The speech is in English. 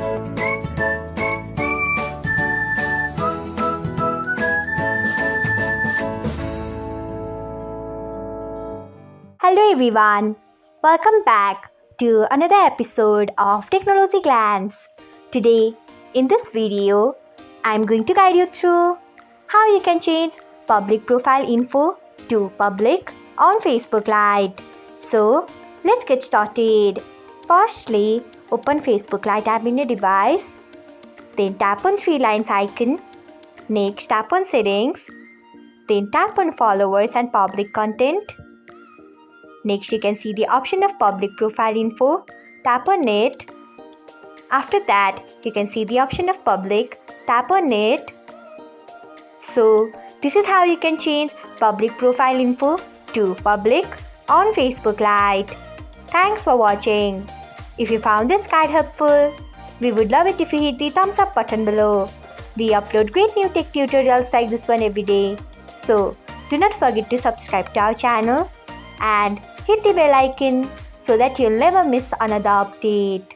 Hello everyone, welcome back to another episode of Technologyglance. Today, in this video, I am going to guide you through how you can change public profile info to public on Facebook Lite. So, let's get started. Firstly, open Facebook Lite app in your device. Then tap on three lines icon. Next, tap on settings. Then tap on followers and public content. Next, you can see the option of public profile info. Tap on it. After that, you can see the option of public. Tap on it. So, this is how you can change public profile info to public on Facebook Lite. Thanks for watching. If you found this guide helpful, we would love it if you hit the thumbs up button below. We upload great new tech tutorials like this one every day. So, do not forget to subscribe to our channel and hit the bell icon so that you'll never miss another update.